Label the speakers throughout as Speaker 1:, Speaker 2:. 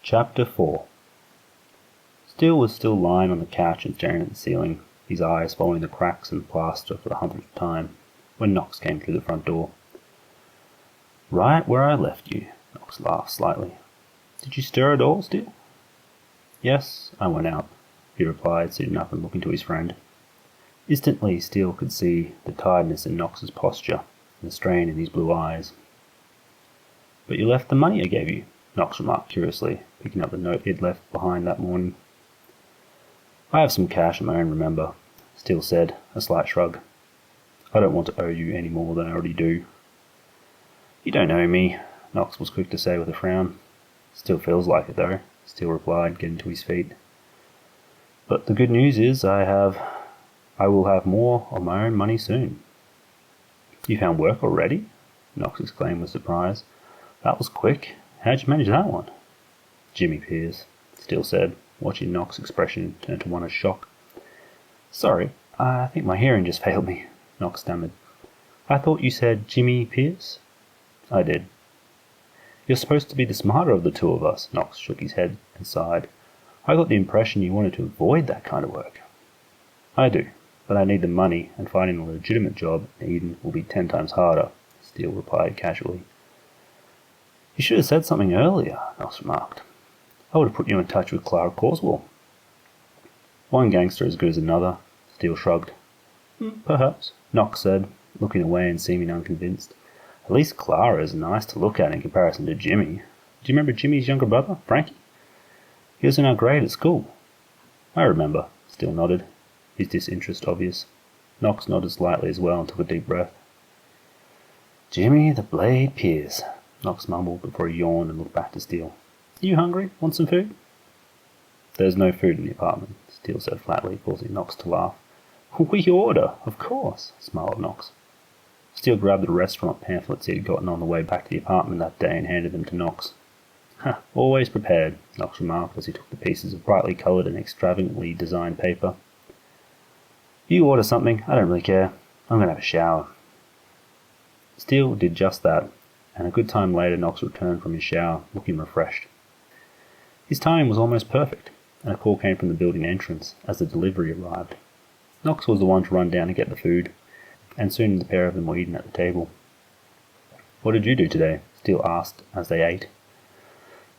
Speaker 1: Chapter 4. Steele was still lying on the couch and staring at the ceiling, his eyes following the cracks in the plaster for the 100th time, when Knox came through the front door. "Right where I left you," Knox laughed slightly. "Did you stir at all, Steele?" "Yes, I went out," he replied, sitting up and looking to his friend. Instantly Steele could see the tiredness in Knox's posture and the strain in his blue eyes. "But you left the money I gave you," Knox remarked curiously, picking up the note he had left behind that morning. "I have some cash of my own, remember," Steele said, a slight shrug. "I don't want to owe you any more than I already do." "You don't owe me," Knox was quick to say with a frown. "Still feels like it, though," Steele replied, getting to his feet. "But the good news is I will have more of my own money soon." "You found work already?" Knox exclaimed with surprise. "That was quick. How'd you manage that one?" "Jimmy Pearce," Steele said, watching Knox's expression turn to one of shock. "Sorry, I think my hearing just failed me," Knox stammered. "I thought you said Jimmy Pearce?" "I did." "You're supposed to be the smarter of the two of us," Knox shook his head and sighed. "I got the impression you wanted to avoid that kind of work." "I do, but I need the money, and finding a legitimate job in Eden will be 10 times harder," Steele replied casually. "You should have said something earlier," Knox remarked. "I would have put you in touch with Clara Carswell." "One gangster as good as another," Steele shrugged. "Perhaps," Knox said, looking away and seeming unconvinced. "At least Clara is nice to look at in comparison to Jimmy. Do you remember Jimmy's younger brother, Frankie? He was in our grade at school." "I remember," Steele nodded, his disinterest obvious. Knox nodded slightly as well and took a deep breath. "Jimmy the Blade Pearce," Knox mumbled before he yawned and looked back to Steele. "Are you hungry? Want some food?" "There's no food in the apartment," Steele said flatly, causing Knox to laugh. "We order, of course," smiled Knox. Steele grabbed the restaurant pamphlets he had gotten on the way back to the apartment that day and handed them to Knox. "Always prepared," Knox remarked as he took the pieces of brightly coloured and extravagantly designed paper. "You order something, I don't really care. I'm going to have a shower." Steele did just that, and a good time later Knox returned from his shower, looking refreshed. His timing was almost perfect, and a call came from the building entrance as the delivery arrived. Knox was the one to run down and get the food, and soon the pair of them were eating at the table. "What did you do today?" Steele asked as they ate.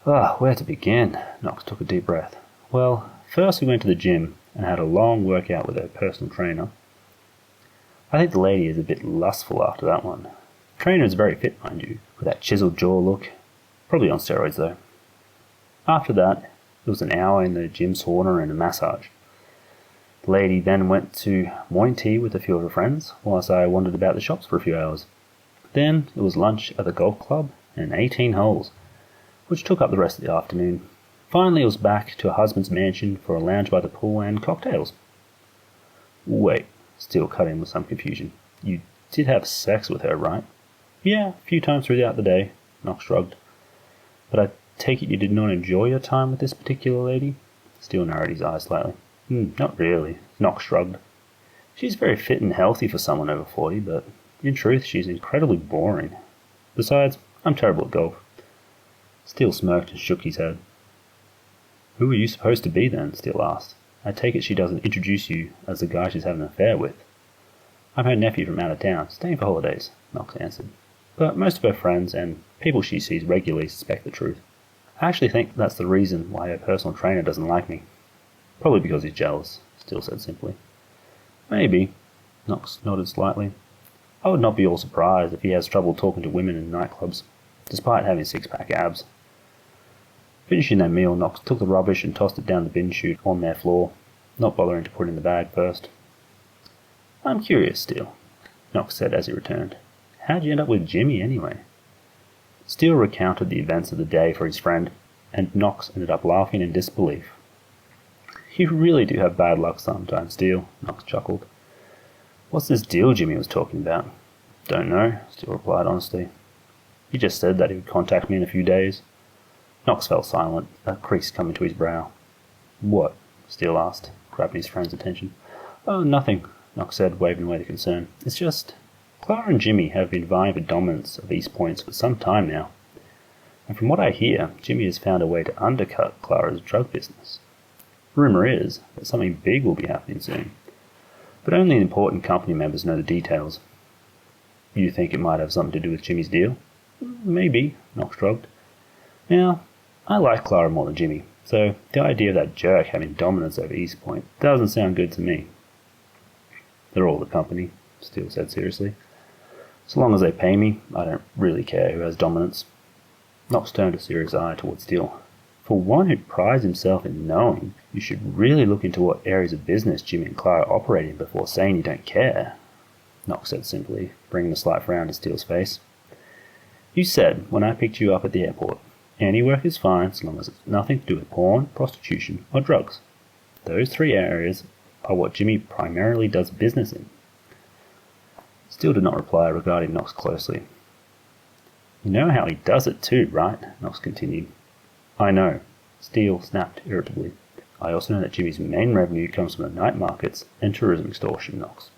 Speaker 1: Where to begin?" Knox took a deep breath. "Well, first we went to the gym and had a long workout with our personal trainer. I think the lady is a bit lustful after that one. The trainer is very fit, mind you, with that chiseled jaw look. Probably on steroids, though. After that, it was an hour in the gym sauna and a massage. The lady then went to morning tea with a few of her friends, whilst I wandered about the shops for a few hours. Then it was lunch at the golf club and 18 holes, which took up the rest of the afternoon. Finally it was back to her husband's mansion for a lounge by the pool and cocktails." "Wait," Steele cut in with some confusion. "You did have sex with her, right?" "Yeah, a few times throughout the day," Knox shrugged. "But I take it you did not enjoy your time with this particular lady?" Steele narrowed his eyes slightly. "Not really," Knox shrugged. "She's very fit and healthy for someone over 40, but in truth she's incredibly boring. Besides, I'm terrible at golf." Steele smirked and shook his head. "Who are you supposed to be then?" Steele asked. "I take it she doesn't introduce you as the guy she's having an affair with." "I'm her nephew from out of town, staying for holidays," Knox answered. "But most of her friends and people she sees regularly suspect the truth. I actually think that's the reason why her personal trainer doesn't like me." "Probably because he's jealous," Steele said simply. "Maybe," Knox nodded slightly. "I would not be all surprised if he has trouble talking to women in nightclubs, despite having six-pack abs." Finishing their meal, Knox took the rubbish and tossed it down the bin chute on their floor, not bothering to put it in the bag first. "I'm curious, Steele," Knox said as he returned. "How'd you end up with Jimmy, anyway?" Steele recounted the events of the day for his friend, and Knox ended up laughing in disbelief. "You really do have bad luck sometimes, Steele," Knox chuckled. "What's this deal Jimmy was talking about?" "Don't know," Steele replied honestly. "He just said that he would contact me in a few days." Knox fell silent, a crease coming to his brow. "What?" Steele asked, grabbing his friend's attention. "Oh, nothing," Knox said, waving away the concern. "It's just, Clara and Jimmy have been vying for dominance of East Points for some time now. And from what I hear, Jimmy has found a way to undercut Clara's drug business. Rumour is that something big will be happening soon, but only important company members know the details. You think it might have something to do with Jimmy's deal? Maybe, Knox shrugged. Yeah, I like Clara more than Jimmy, so the idea of that jerk having dominance over East Point doesn't sound good to me. They're all the company, Steele said seriously. So long as they pay me, I don't really care who has dominance. Knox turned a serious eye towards Steele. For one who prides himself in knowing, you should really look into what areas of business Jimmy and Clara operate in before saying you don't care, Knox said simply, bringing a slight frown to Steele's face. You said, when I picked you up at the airport, any work is fine so long as it's nothing to do with porn, prostitution, or drugs. Those three areas are what Jimmy primarily does business in. Steele did not reply, regarding Knox closely. You know how he does it too, right? Knox continued. I know, Steele snapped irritably. I also know that Jimmy's main revenue comes from the night markets and tourism extortion, Knox.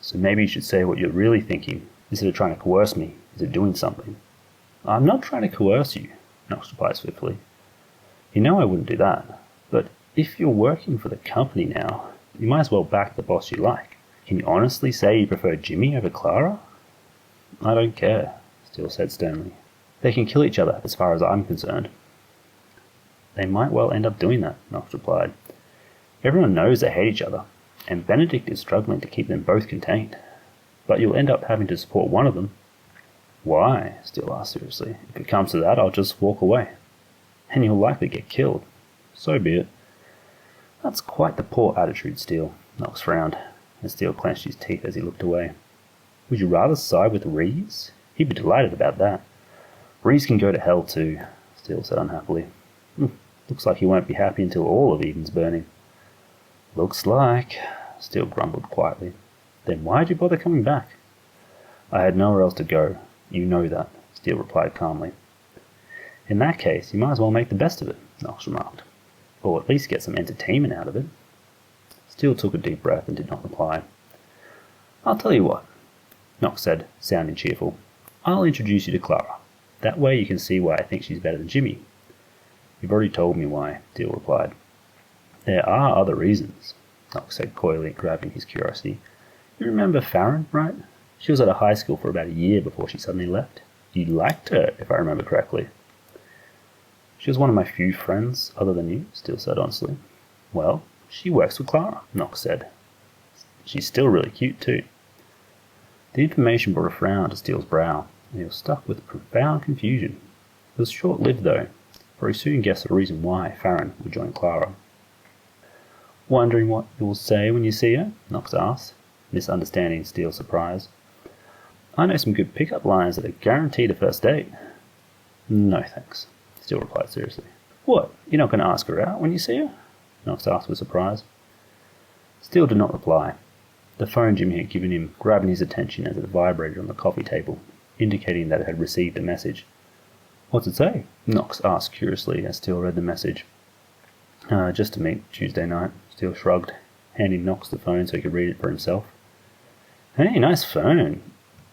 Speaker 1: So maybe you should say what you're really thinking, instead of trying to coerce me into doing something. I'm not trying to coerce you, Knox replied swiftly. You know I wouldn't do that, but if you're working for the company now, you might as well back the boss you like. Can you honestly say you prefer Jimmy over Clara? I don't care, Steele said sternly. They can kill each other as far as I'm concerned. They might well end up doing that, Knox replied. Everyone knows they hate each other, and Benedict is struggling to keep them both contained. But you'll end up having to support one of them. Why? Steele asked seriously. If it comes to that, I'll just walk away. And you'll likely get killed. So be it. That's quite the poor attitude, Steele, Knox frowned, and Steele clenched his teeth as he looked away. Would you rather side with Reeves? He'd be delighted about that. Reeves can go to hell too, Steele said unhappily. Looks like he won't be happy until all of Eden's burning. Looks like, Steele grumbled quietly. Then why'd you bother coming back? I had nowhere else to go. You know that, Steele replied calmly. In that case, you might as well make the best of it, Knox remarked. Or at least get some entertainment out of it. Steele took a deep breath and did not reply. I'll tell you what, Knox said, sounding cheerful. I'll introduce you to Clara. That way you can see why I think she's better than Jimmy. You've already told me why, Steele replied. There are other reasons, Knox said coyly, grabbing his curiosity. You remember Farron, right? She was at a high school for about a year before she suddenly left. You liked her, if I remember correctly. She was one of my few friends, other than you, Steele said honestly. Well, she works with Clara, Knox said. She's still really cute too. The information brought a frown to Steele's brow, and he was struck with profound confusion. It was short-lived, though, for he soon guessed the reason why Farron would join Clara. Wondering what you will say when you see her? Knox asked, misunderstanding Steele's surprise. I know some good pick-up lines that are guaranteed a first date. No, thanks, Steele replied seriously. What, you're not going to ask her out when you see her? Knox asked with surprise. Steele did not reply. The phone Jimmy had given him grabbed his attention as it vibrated on the coffee table, indicating that it had received a message. What's it say? Knox asked curiously as Steele read the message. Just to meet Tuesday night, Steele shrugged, handing Knox the phone so he could read it for himself. Hey, nice phone,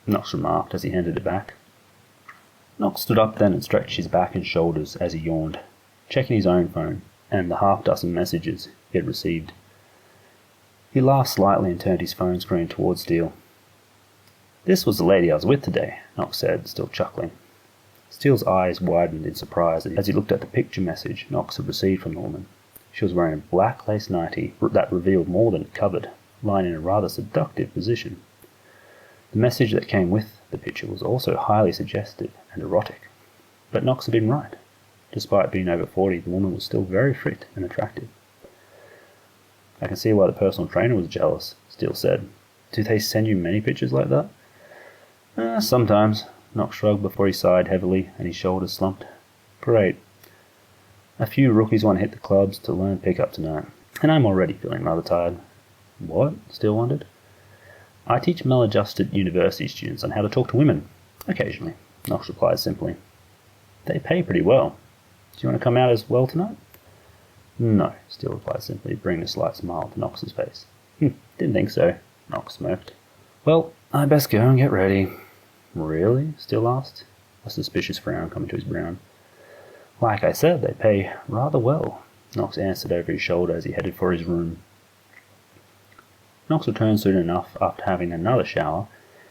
Speaker 1: Knox remarked as he handed it back. Knox stood up then and stretched his back and shoulders as he yawned, checking his own phone and the half-dozen messages he had received. He laughed slightly and turned his phone screen towards Steele. This was the lady I was with today, Knox said, still chuckling. Steele's eyes widened in surprise as he looked at the picture message Knox had received from the woman. She was wearing a black lace nightie that revealed more than it covered, lying in a rather seductive position. The message that came with the picture was also highly suggestive and erotic. But Knox had been right. Despite being over 40, the woman was still very fit and attractive. I can see why the personal trainer was jealous, Steele said. Do they send you many pictures like that? Sometimes, Knox shrugged before he sighed heavily and his shoulders slumped. Great. A few rookies want to hit the clubs to learn pickup tonight, and I'm already feeling rather tired. What? Steele wondered. I teach maladjusted university students on how to talk to women, occasionally, Knox replied simply. They pay pretty well. Do you want to come out as well tonight? No, Steele replied simply, bringing a slight smile to Knox's face. Didn't think so, Knox smirked. Well, I best go and get ready. Really? Steele asked. a suspicious frown coming to his brow. "Like I said, they pay rather well," Knox answered over his shoulder as he headed for his room. Knox returned soon enough after having another shower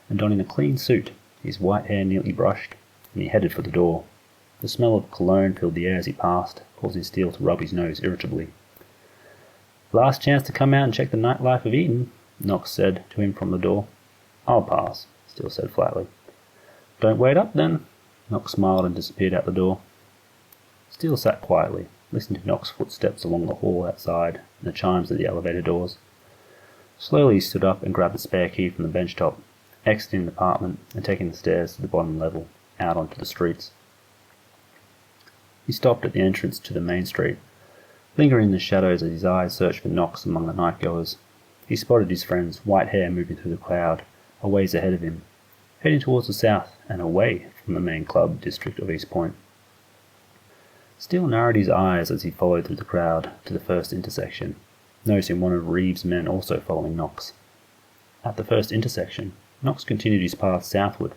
Speaker 1: and donning a clean suit, his white hair neatly brushed, and he headed for the door. The smell of cologne filled the air as he passed, causing Steele to rub his nose irritably. "Last chance to come out and check the nightlife of Eden," Knox said to him from the door. "I'll pass," Steele said flatly. "Don't wait up, then." Knox smiled and disappeared out the door. Steele sat quietly, listening to Knox's footsteps along the hall outside and the chimes of the elevator doors. Slowly he stood up and grabbed the spare key from the bench top, exiting the apartment and taking the stairs to the bottom level, out onto the streets. He stopped at the entrance to the main street, lingering in the shadows as his eyes searched for Knox among the night-goers. He spotted his friend's white hair moving through the crowd, a ways ahead of him, heading towards the south and away from the main club district of East Point. Steele narrowed his eyes as he followed through the crowd to the first intersection, noticing one of Reeves' men also following Knox. At the first intersection, Knox continued his path southward,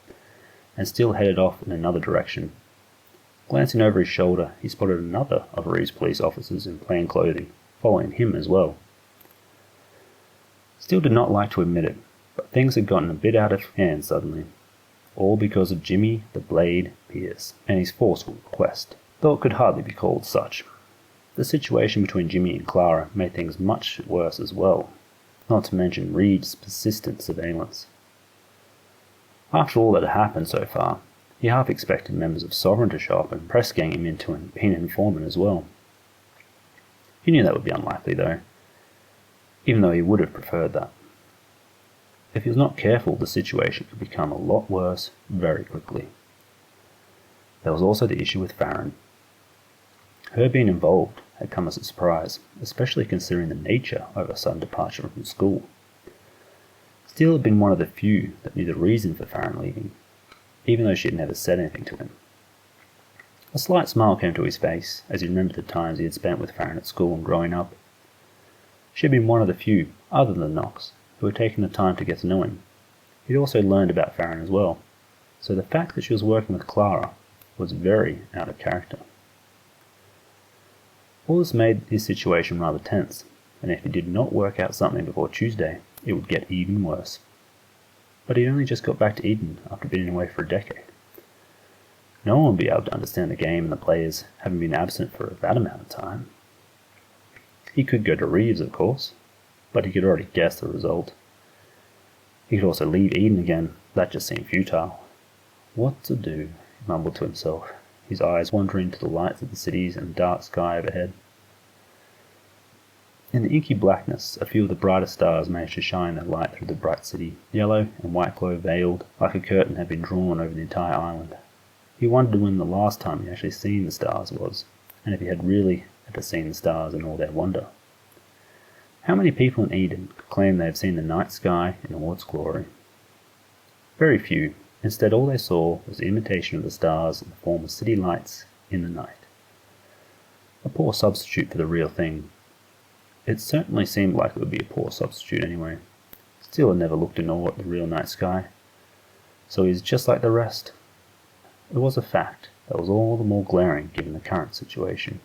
Speaker 1: and Steele headed off in another direction. Glancing over his shoulder, he spotted another of Reeves' police officers in plain clothing, following him as well. Steele did not like to admit it, but things had gotten a bit out of hand suddenly, all because of Jimmy the Blade Pierce and his forceful request, though it could hardly be called such. The situation between Jimmy and Clara made things much worse as well, not to mention Reeves' persistent surveillance. After all that had happened so far, he half expected members of Sovereign to show up and press gang him into being an informant as well. He knew that would be unlikely though, even though he would have preferred that. If he was not careful, the situation could become a lot worse very quickly. There was also the issue with Farron. Her being involved had come as a surprise, especially considering the nature of her sudden departure from school. Steele had been one of the few that knew the reason for Farron leaving, even though she had never said anything to him. A slight smile came to his face as he remembered the times he had spent with Farron at school and growing up. She had been one of the few, other than Knox, who had taken the time to get to know him. He had also learned about Farron as well, so the fact that she was working with Clara was very out of character. All this made his situation rather tense, and if he did not work out something before Tuesday, it would get even worse. But he only just got back to Eden after being away for a decade. No one would be able to understand the game and the players having been absent for that amount of time. He could go to Reeves, of course, but he could already guess the result. He could also leave Eden again, that just seemed futile. What to do, he mumbled to himself, his eyes wandering to the lights of the cities and the dark sky overhead. In the inky blackness, a few of the brightest stars managed to shine their light through the bright city. Yellow and white glow veiled, like a curtain had been drawn over the entire island. He wondered when the last time he had actually seen the stars was, and if he had really ever seen the stars in all their wonder. How many people in Eden could claim they have seen the night sky in all its glory? Very few. Instead, all they saw was the imitation of the stars in the form of city lights in the night. A poor substitute for the real thing. It certainly seemed like it would be a poor substitute anyway. Steele had never looked in awe at the real night sky, so he was just like the rest. It was a fact that was all the more glaring given the current situation.